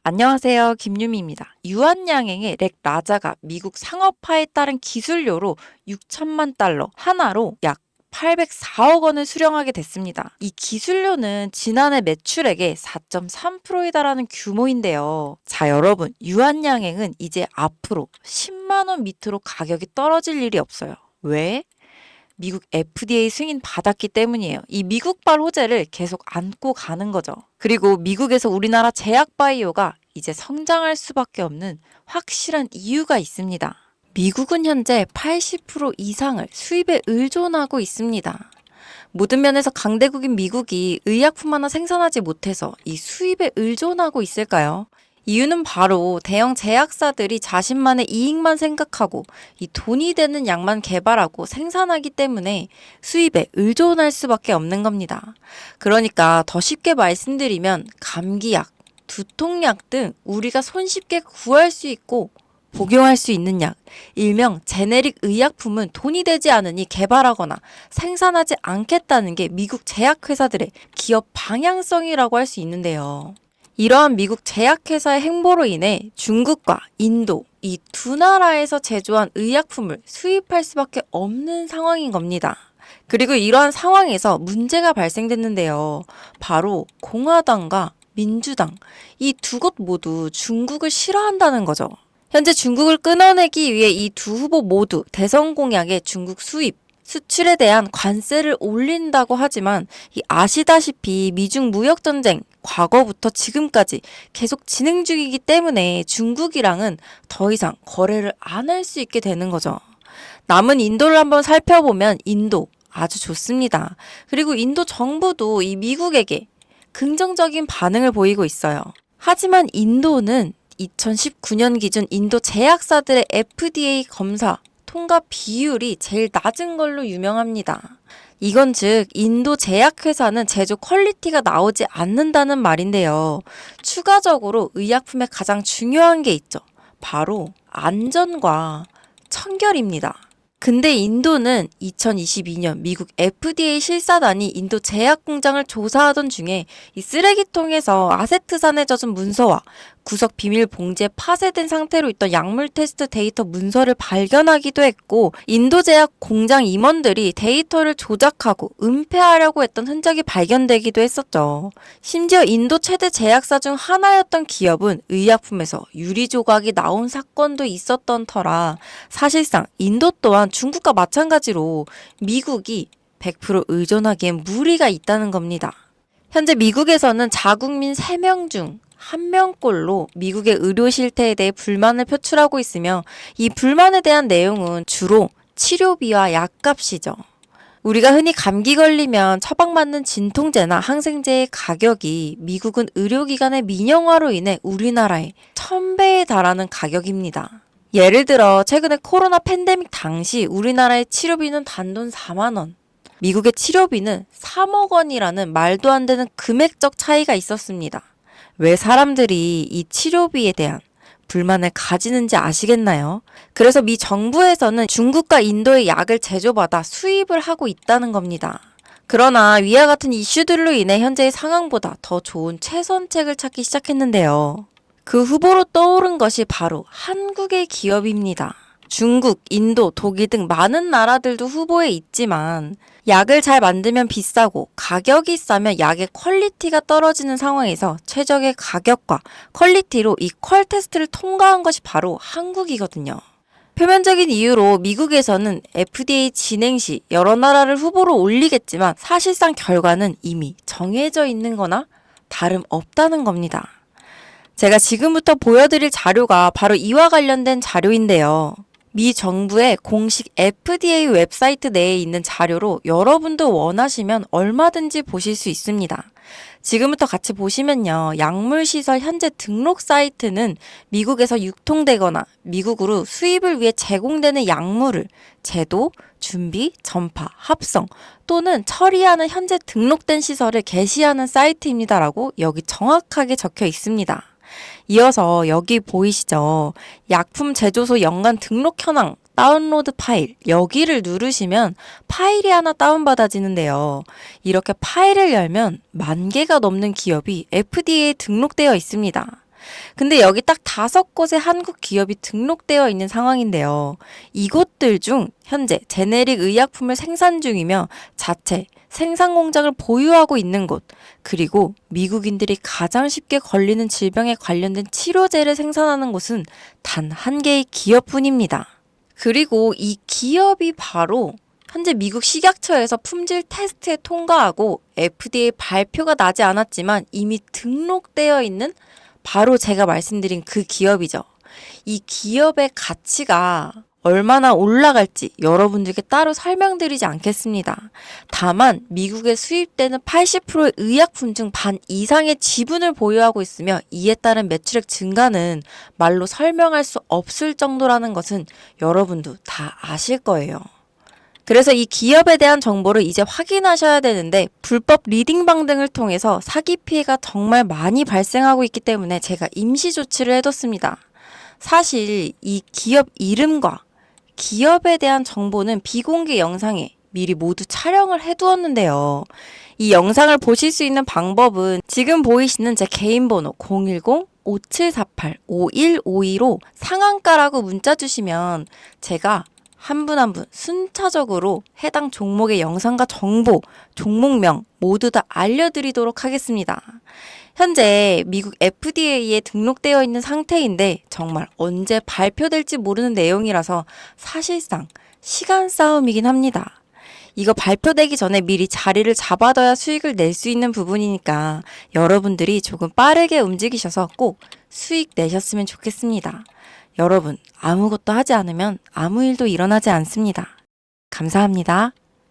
안녕하세요. 김유미입니다. 유한양행의 렉라자가 미국 상업화에 따른 기술료로 6천만 달러 하나로 약 804억 원을 수령하게 됐습니다. 이 기술료는 지난해 매출액의 4.3%에 달하는 규모인데요. 자, 여러분, 유한양행은 이제 앞으로 10만 원 밑으로 가격이 떨어질 일이 없어요. 왜? 미국 FDA 승인 받았기 때문이에요. 이 미국발 호재를 계속 안고 가는 거죠. 그리고 미국에서 우리나라 제약바이오가 이제 성장할 수밖에 없는 확실한 이유가 있습니다. 미국은 현재 80% 이상을 수입에 의존하고 있습니다. 모든 면에서 강대국인 미국이 의약품 하나 생산하지 못해서 이 수입에 의존하고 있을까요? 이유는 바로 대형 제약사들이 자신만의 이익만 생각하고 이 돈이 되는 약만 개발하고 생산하기 때문에 수입에 의존할 수밖에 없는 겁니다. 그러니까 더 쉽게 말씀드리면 감기약, 두통약 등 우리가 손쉽게 구할 수 있고 복용할 수 있는 약, 일명 제네릭 의약품은 돈이 되지 않으니 개발하거나 생산하지 않겠다는 게 미국 제약회사들의 기업 방향성이라고 할 수 있는데요. 이러한 미국 제약회사의 행보로 인해 중국과 인도 이 두 나라에서 제조한 의약품을 수입할 수밖에 없는 상황인 겁니다. 그리고 이러한 상황에서 문제가 발생됐는데요. 바로 공화당과 민주당 이 두 곳 모두 중국을 싫어한다는 거죠. 현재 중국을 끊어내기 위해 이 두 후보 모두 대선 공약에 중국 수입, 수출에 대한 관세를 올린다고 하지만 아시다시피 미중 무역전쟁 과거부터 지금까지 계속 진행 중이기 때문에 중국이랑은 더 이상 거래를 안 할 수 있게 되는 거죠. 남은 인도를 한번 살펴보면 인도 아주 좋습니다. 그리고 인도 정부도 이 미국에게 긍정적인 반응을 보이고 있어요. 하지만 인도는 2019년 기준 인도 제약사들의 FDA 검사 통과 비율이 제일 낮은 걸로 유명합니다. 이건 즉 인도 제약회사는 제조 퀄리티가 나오지 않는다는 말인데요. 추가적으로 의약품에 가장 중요한 게 있죠. 바로 안전과 청결입니다. 근데 인도는 2022년 미국 FDA 실사단이 인도 제약 공장을 조사하던 중에 이 쓰레기통에서 아세트산에 젖은 문서와 구석 비밀 봉지에 파쇄된 상태로 있던 약물 테스트 데이터 문서를 발견하기도 했고, 인도 제약 공장 임원들이 데이터를 조작하고 은폐하려고 했던 흔적이 발견되기도 했었죠. 심지어 인도 최대 제약사 중 하나였던 기업은 의약품에서 유리 조각이 나온 사건도 있었던 터라 사실상 인도 또한 중국과 마찬가지로 미국이 100% 의존하기엔 무리가 있다는 겁니다. 현재 미국에서는 자국민 3명 중 1명꼴로 미국의 의료 실태에 대해 불만을 표출하고 있으며 이 불만에 대한 내용은 주로 치료비와 약값이죠. 우리가 흔히 감기 걸리면 처방받는 진통제나 항생제의 가격이 미국은 의료기관의 민영화로 인해 우리나라의 1000배에 달하는 가격입니다. 예를 들어 최근에 코로나 팬데믹 당시 우리나라의 치료비는 단돈 4만 원, 미국의 치료비는 3억 원이라는 말도 안 되는 금액적 차이가 있었습니다. 왜 사람들이 이 치료비에 대한 불만을 가지는지 아시겠나요? 그래서 미 정부에서는 중국과 인도의 약을 제조받아 수입을 하고 있다는 겁니다. 그러나 위와 같은 이슈들로 인해 현재의 상황보다 더 좋은 최선책을 찾기 시작했는데요. 그 후보로 떠오른 것이 바로 한국의 기업입니다. 중국, 인도, 독일 등 많은 나라들도 후보에 있지만 약을 잘 만들면 비싸고 가격이 싸면 약의 퀄리티가 떨어지는 상황에서 최적의 가격과 퀄리티로 이 퀄 테스트를 통과한 것이 바로 한국이거든요. 표면적인 이유로 미국에서는 FDA 진행 시 여러 나라를 후보로 올리겠지만 사실상 결과는 이미 정해져 있는 거나 다름없다는 겁니다. 제가 지금부터 보여드릴 자료가 바로 이와 관련된 자료인데요. 미 정부의 공식 FDA 웹사이트 내에 있는 자료로 여러분도 원하시면 얼마든지 보실 수 있습니다. 지금부터 같이 보시면요. 약물시설 현재 등록 사이트는 미국에서 유통되거나 미국으로 수입을 위해 제공되는 약물을 제도, 준비, 전파, 합성 또는 처리하는 현재 등록된 시설을 게시하는 사이트입니다라고 여기 정확하게 적혀 있습니다. 이어서 여기 보이시죠? 약품 제조소 연간 등록 현황 다운로드 파일 여기를 누르시면 파일이 하나 다운받아지는데요. 이렇게 파일을 열면 10,000개가 넘는 기업이 FDA에 등록되어 있습니다. 근데 여기 딱 5곳의 한국 기업이 등록되어 있는 상황인데요. 이곳들 중 현재 제네릭 의약품을 생산 중이며 자체 생산 공장을 보유하고 있는 곳, 그리고 미국인들이 가장 쉽게 걸리는 질병에 관련된 치료제를 생산하는 곳은 단 한 개의 기업뿐입니다. 그리고 이 기업이 바로 현재 미국 식약처에서 품질 테스트에 통과하고 FDA 발표가 나지 않았지만 이미 등록되어 있는 바로 제가 말씀드린 그 기업이죠. 이 기업의 가치가 얼마나 올라갈지 여러분들께 따로 설명드리지 않겠습니다. 다만 미국에 수입되는 80%의 의약품 중 반 이상의 지분을 보유하고 있으며 이에 따른 매출액 증가는 말로 설명할 수 없을 정도라는 것은 여러분도 다 아실 거예요. 그래서 이 기업에 대한 정보를 이제 확인하셔야 되는데 불법 리딩방 등을 통해서 사기 피해가 정말 많이 발생하고 있기 때문에 제가 임시 조치를 해뒀습니다. 사실 이 기업 이름과 기업에 대한 정보는 비공개 영상에 미리 모두 촬영을 해두었는데요. 이 영상을 보실 수 있는 방법은 지금 보이시는 제 개인 번호 010-5748-5152로 상한가라고 문자 주시면 제가 한 분 한 분 순차적으로 해당 종목의 영상과 정보, 종목명 모두 다 알려드리도록 하겠습니다. 현재 미국 FDA에 등록되어 있는 상태인데 정말 언제 발표될지 모르는 내용이라서 사실상 시간 싸움이긴 합니다. 이거 발표되기 전에 미리 자리를 잡아둬야 수익을 낼 수 있는 부분이니까 여러분들이 조금 빠르게 움직이셔서 꼭 수익 내셨으면 좋겠습니다. 여러분, 아무것도 하지 않으면 아무 일도 일어나지 않습니다. 감사합니다.